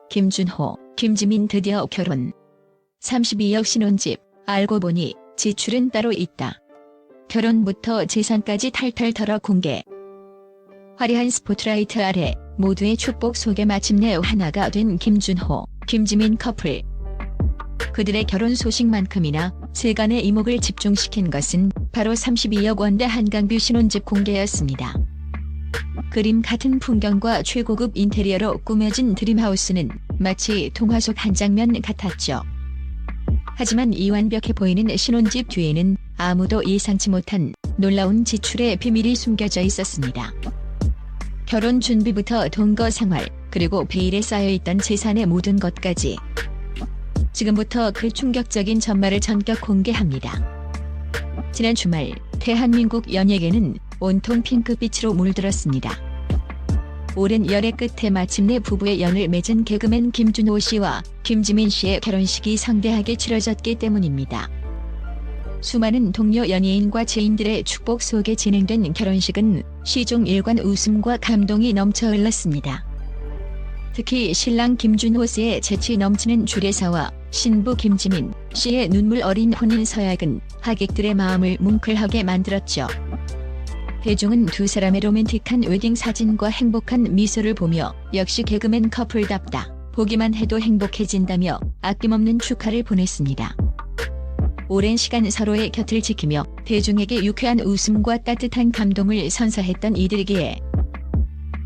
김준호, 김지민 드디어 결혼. 32억 신혼집, 알고 보니 지출은 따로 있다. 결혼부터 재산까지 탈탈 털어 공개. 화려한 스포트라이트 아래 모두의 축복 속에 마침내 하나가 된 김준호, 김지민 커플. 그들의 결혼 소식만큼이나 세간의 이목을 집중시킨 것은 바로 32억 원대 한강뷰 신혼집 공개였습니다. 그림 같은 풍경과 최고급 인테리어로 꾸며진 드림하우스는 마치 동화 속 한 장면 같았죠. 하지만 이 완벽해 보이는 신혼집 뒤에는 아무도 예상치 못한 놀라운 지출의 비밀이 숨겨져 있었습니다. 결혼 준비부터 동거 생활, 그리고 베일에 쌓여있던 재산의 모든 것까지. 지금부터 그 충격적인 전말을 전격 공개합니다. 지난 주말 대한민국 연예계는 온통 핑크빛으로 물들었습니다. 오랜 열애 끝에 마침내 부부의 연을 맺은 개그맨 김준호 씨와 김지민 씨의 결혼식이 성대하게 치러졌기 때문입니다. 수많은 동료 연예인과 지인들의 축복 속에 진행된 결혼식은 시종 일관 웃음과 감동이 넘쳐 흘렀습니다. 특히 신랑 김준호 씨의 재치 넘치는 주례사와 신부 김지민 씨의 눈물 어린 혼인 서약은 하객들의 마음을 뭉클하게 만들었죠. 대중은 두 사람의 로맨틱한 웨딩 사진과 행복한 미소를 보며 역시 개그맨 커플답다, 보기만 해도 행복해진다며 아낌없는 축하를 보냈습니다. 오랜 시간 서로의 곁을 지키며 대중에게 유쾌한 웃음과 따뜻한 감동을 선사했던 이들에게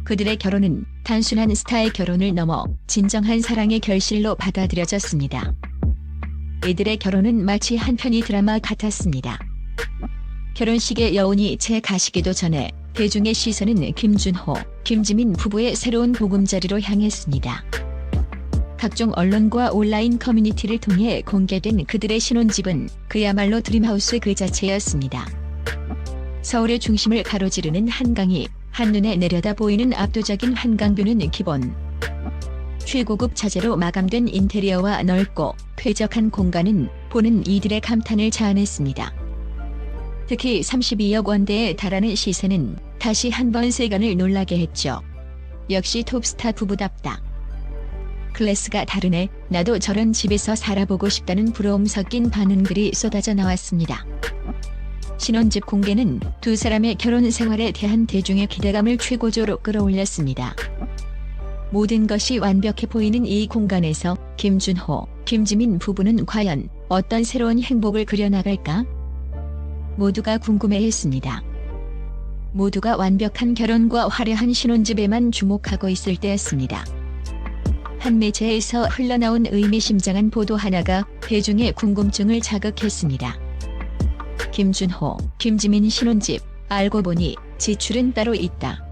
그들의 결혼은 단순한 스타의 결혼을 넘어 진정한 사랑의 결실로 받아들여졌습니다. 이들의 결혼은 마치 한 편의 드라마 같았습니다. 결혼식의 여운이 채 가시기도 전에 대중의 시선은 김준호, 김지민 부부의 새로운 보금자리로 향했습니다. 각종 언론과 온라인 커뮤니티를 통해 공개된 그들의 신혼집은 그야말로 드림하우스 그 자체였습니다. 서울의 중심을 가로지르는 한강이 한눈에 내려다 보이는 압도적인 한강뷰는 기본. 최고급 자재로 마감된 인테리어와 넓고 쾌적한 공간은 보는 이들의 감탄을 자아냈습니다. 특히 32억 원대에 달하는 시세는 다시 한번 세간을 놀라게 했죠. 역시 톱스타 부부답다. 클래스가 다르네, 나도 저런 집에서 살아보고 싶다는 부러움 섞인 반응들이 쏟아져 나왔습니다. 신혼집 공개는 두 사람의 결혼 생활에 대한 대중의 기대감을 최고조로 끌어올렸습니다. 모든 것이 완벽해 보이는 이 공간에서 김준호, 김지민 부부는 과연 어떤 새로운 행복을 그려나갈까? 모두가 궁금해했습니다. 모두가 완벽한 결혼과 화려한 신혼집에만 주목하고 있을 때였습니다. 한 매체에서 흘러나온 의미심장한 보도 하나가 대중의 궁금증을 자극했습니다. 김준호, 김지민 신혼집, 알고 보니 지출은 따로 있다.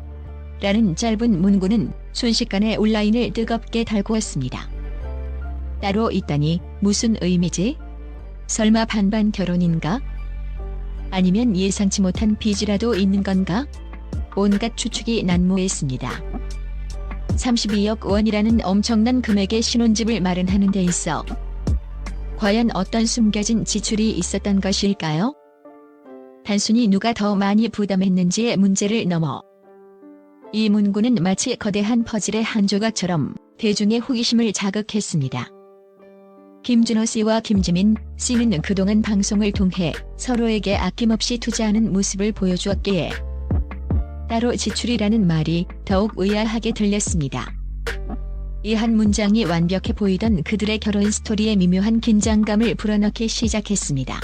라는 짧은 문구는 순식간에 온라인을 뜨겁게 달구었습니다. 따로 있다니 무슨 의미지? 설마 반반 결혼인가? 아니면 예상치 못한 빚이라도 있는 건가? 온갖 추측이 난무했습니다. 32억 원이라는 엄청난 금액의 신혼집을 마련하는 데 있어 과연 어떤 숨겨진 지출이 있었던 것일까요? 단순히 누가 더 많이 부담했는지의 문제를 넘어 이 문구는 마치 거대한 퍼즐의 한 조각처럼 대중의 호기심을 자극했습니다. 김준호 씨와 김지민 씨는 그동안 방송을 통해 서로에게 아낌없이 투자하는 모습을 보여주었기에 따로 지출이라는 말이 더욱 의아하게 들렸습니다. 이 한 문장이 완벽해 보이던 그들의 결혼 스토리에 미묘한 긴장감을 불어넣기 시작했습니다.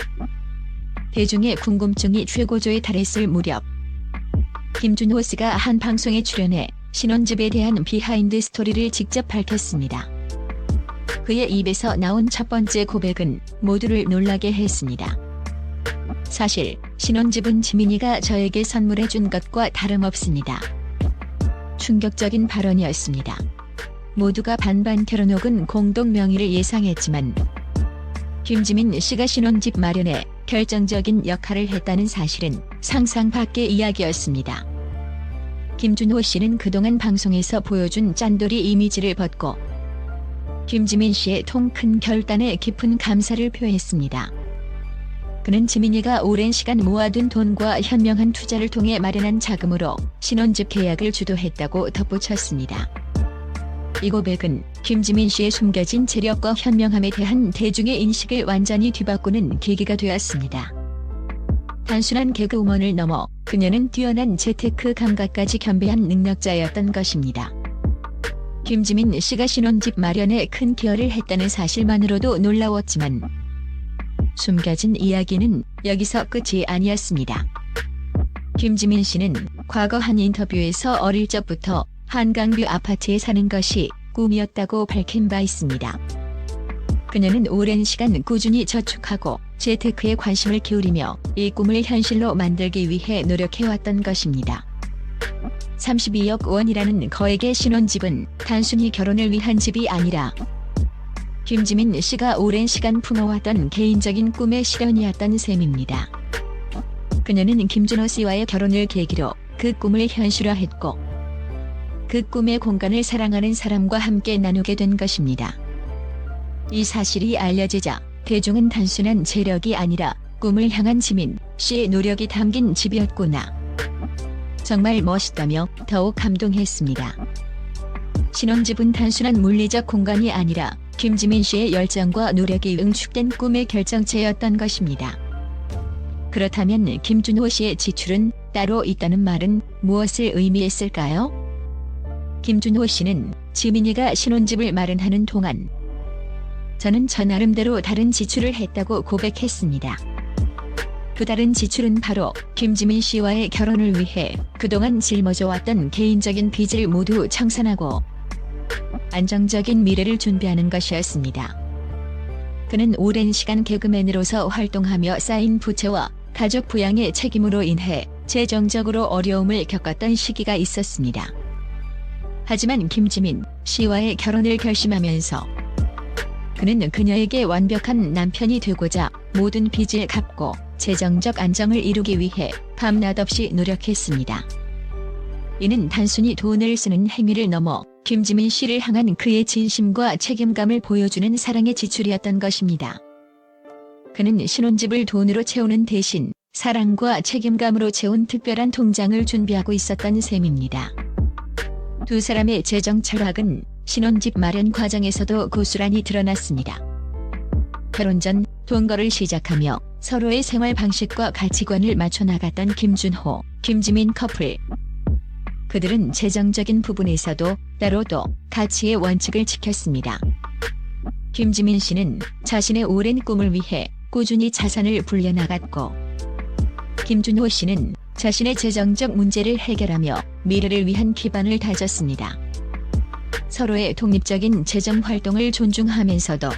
대중의 궁금증이 최고조에 달했을 무렵 김준호 씨가 한 방송에 출연해 신혼집에 대한 비하인드 스토리를 직접 밝혔습니다. 그의 입에서 나온 첫 번째 고백은 모두를 놀라게 했습니다. 사실 신혼집은 지민이가 저에게 선물해준 것과 다름없습니다. 충격적인 발언이었습니다. 모두가 반반 결혼 혹은 공동 명의를 예상했지만 김지민 씨가 신혼집 마련에 결정적인 역할을 했다는 사실은 상상 밖의 이야기였습니다. 김준호 씨는 그동안 방송에서 보여준 짠돌이 이미지를 벗고 김지민 씨의 통 큰 결단에 깊은 감사를 표했습니다. 그는 지민이가 오랜 시간 모아둔 돈과 현명한 투자를 통해 마련한 자금으로 신혼집 계약을 주도했다고 덧붙였습니다. 이 고백은 김지민 씨의 숨겨진 재력과 현명함에 대한 대중의 인식을 완전히 뒤바꾸는 계기가 되었습니다. 단순한 개그우먼을 넘어 그녀는 뛰어난 재테크 감각까지 겸비한 능력자였던 것입니다. 김지민 씨가 신혼집 마련에 큰 기여를 했다는 사실만으로도 놀라웠지만 숨겨진 이야기는 여기서 끝이 아니었습니다. 김지민 씨는 과거 한 인터뷰에서 어릴 적부터 한강뷰 아파트에 사는 것이 꿈이었다고 밝힌 바 있습니다. 그녀는 오랜 시간 꾸준히 저축하고 재테크에 관심을 기울이며 이 꿈을 현실로 만들기 위해 노력해왔던 것입니다. 32억 원이라는 거액의 신혼집은 단순히 결혼을 위한 집이 아니라 김지민 씨가 오랜 시간 품어왔던 개인적인 꿈의 실현이었던 셈입니다. 그녀는 김준호 씨와의 결혼을 계기로 그 꿈을 현실화했고 그 꿈의 공간을 사랑하는 사람과 함께 나누게 된 것입니다. 이 사실이 알려지자 대중은 단순한 재력이 아니라 꿈을 향한 지민 씨의 노력이 담긴 집이었구나, 정말 멋있다며 더욱 감동했습니다. 신혼집은 단순한 물리적 공간이 아니라 김지민 씨의 열정과 노력이 응축된 꿈의 결정체였던 것입니다. 그렇다면 김준호 씨의 지출은 따로 있다는 말은 무엇을 의미했을까요? 김준호 씨는 지민이가 신혼집을 마련하는 동안 저는 저 나름대로 다른 지출을 했다고 고백했습니다. 그 다른 지출은 바로 김지민 씨와의 결혼을 위해 그동안 짊어져왔던 개인적인 빚을 모두 청산하고 안정적인 미래를 준비하는 것이었습니다. 그는 오랜 시간 개그맨으로서 활동하며 쌓인 부채와 가족 부양의 책임으로 인해 재정적으로 어려움을 겪었던 시기가 있었습니다. 하지만 김지민 씨와의 결혼을 결심하면서 그는 그녀에게 완벽한 남편이 되고자 모든 빚을 갚고 재정적 안정을 이루기 위해 밤낮 없이 노력했습니다. 이는 단순히 돈을 쓰는 행위를 넘어 김지민 씨를 향한 그의 진심과 책임감을 보여주는 사랑의 지출이었던 것입니다. 그는 신혼집을 돈으로 채우는 대신 사랑과 책임감으로 채운 특별한 통장을 준비하고 있었던 셈입니다. 두 사람의 재정 철학은 신혼집 마련 과정에서도 고스란히 드러났습니다. 결혼 전 동거를 시작하며 서로의 생활 방식과 가치관을 맞춰 나갔던 김준호, 김지민 커플. 그들은 재정적인 부분에서도 따로도 가치의 원칙을 지켰습니다. 김지민 씨는 자신의 오랜 꿈을 위해 꾸준히 자산을 불려나갔고 김준호 씨는 자신의 재정적 문제를 해결하며 미래를 위한 기반을 다졌습니다. 서로의 독립적인 재정 활동을 존중하면서도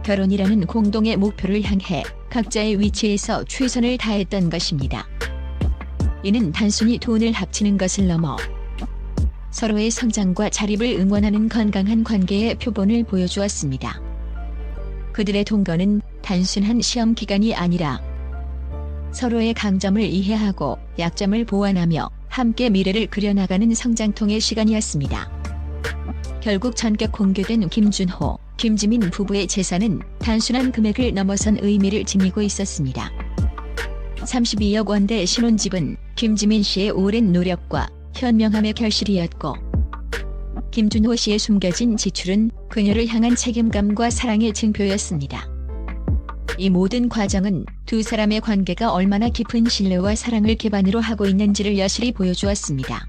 결혼이라는 공동의 목표를 향해 각자의 위치에서 최선을 다했던 것입니다. 이는 단순히 돈을 합치는 것을 넘어 서로의 성장과 자립을 응원하는 건강한 관계의 표본을 보여주었습니다. 그들의 동거는 단순한 시험 기간이 아니라 서로의 강점을 이해하고 약점을 보완하며 함께 미래를 그려나가는 성장통의 시간이었습니다. 결국 전격 공개된 김준호, 김지민 부부의 재산은 단순한 금액을 넘어선 의미를 지니고 있었습니다. 32억 원대 신혼집은 김지민 씨의 오랜 노력과 현명함의 결실이었고 김준호 씨의 숨겨진 지출은 그녀를 향한 책임감과 사랑의 증표였습니다. 이 모든 과정은 두 사람의 관계가 얼마나 깊은 신뢰와 사랑을 기반으로 하고 있는지를 여실히 보여주었습니다.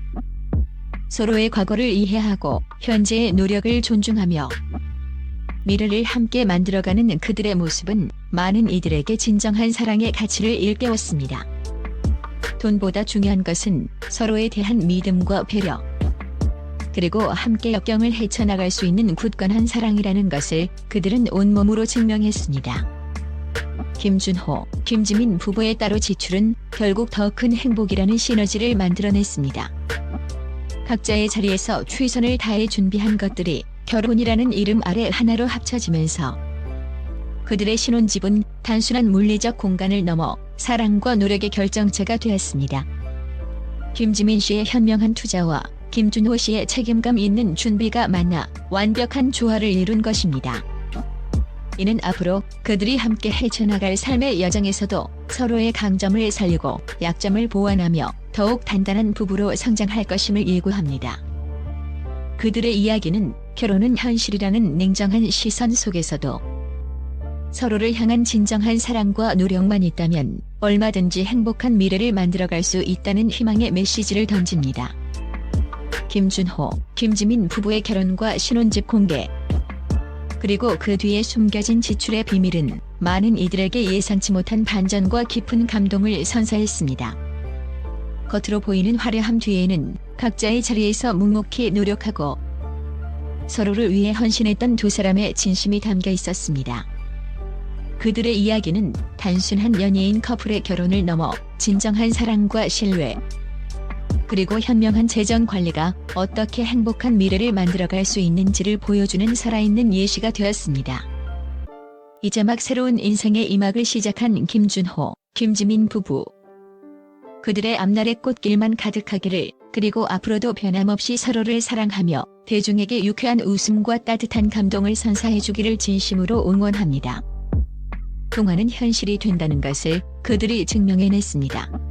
서로의 과거를 이해하고 현재의 노력을 존중하며 미래를 함께 만들어가는 그들의 모습은 많은 이들에게 진정한 사랑의 가치를 일깨웠습니다. 돈보다 중요한 것은 서로에 대한 믿음과 배려, 그리고 함께 역경을 헤쳐나갈 수 있는 굳건한 사랑이라는 것을 그들은 온몸으로 증명했습니다. 김준호, 김지민 부부의 따로 지출은 결국 더 큰 행복이라는 시너지를 만들어냈습니다. 각자의 자리에서 최선을 다해 준비한 것들이 결혼이라는 이름 아래 하나로 합쳐지면서 그들의 신혼집은 단순한 물리적 공간을 넘어 사랑과 노력의 결정체가 되었습니다. 김지민 씨의 현명한 투자와 김준호 씨의 책임감 있는 준비가 만나 완벽한 조화를 이룬 것입니다. 이는 앞으로 그들이 함께 헤쳐나갈 삶의 여정에서도 서로의 강점을 살리고 약점을 보완하며 더욱 단단한 부부로 성장할 것임을 예고합니다. 그들의 이야기는 결혼은 현실이라는 냉정한 시선 속에서도 서로를 향한 진정한 사랑과 노력만 있다면 얼마든지 행복한 미래를 만들어갈 수 있다는 희망의 메시지를 던집니다. 김준호, 김지민 부부의 결혼과 신혼집 공개. 그리고 그 뒤에 숨겨진 지출의 비밀은 많은 이들에게 예상치 못한 반전과 깊은 감동을 선사했습니다. 겉으로 보이는 화려함 뒤에는 각자의 자리에서 묵묵히 노력하고 서로를 위해 헌신했던 두 사람의 진심이 담겨 있었습니다. 그들의 이야기는 단순한 연예인 커플의 결혼을 넘어 진정한 사랑과 신뢰, 그리고 현명한 재정 관리가 어떻게 행복한 미래를 만들어갈 수 있는지를 보여주는 살아있는 예시가 되었습니다. 이제 막 새로운 인생의 이막을 시작한 김준호, 김지민 부부. 그들의 앞날의 꽃길만 가득하기를, 그리고 앞으로도 변함없이 서로를 사랑하며 대중에게 유쾌한 웃음과 따뜻한 감동을 선사해주기를 진심으로 응원합니다. 동화는 현실이 된다는 것을 그들이 증명해냈습니다.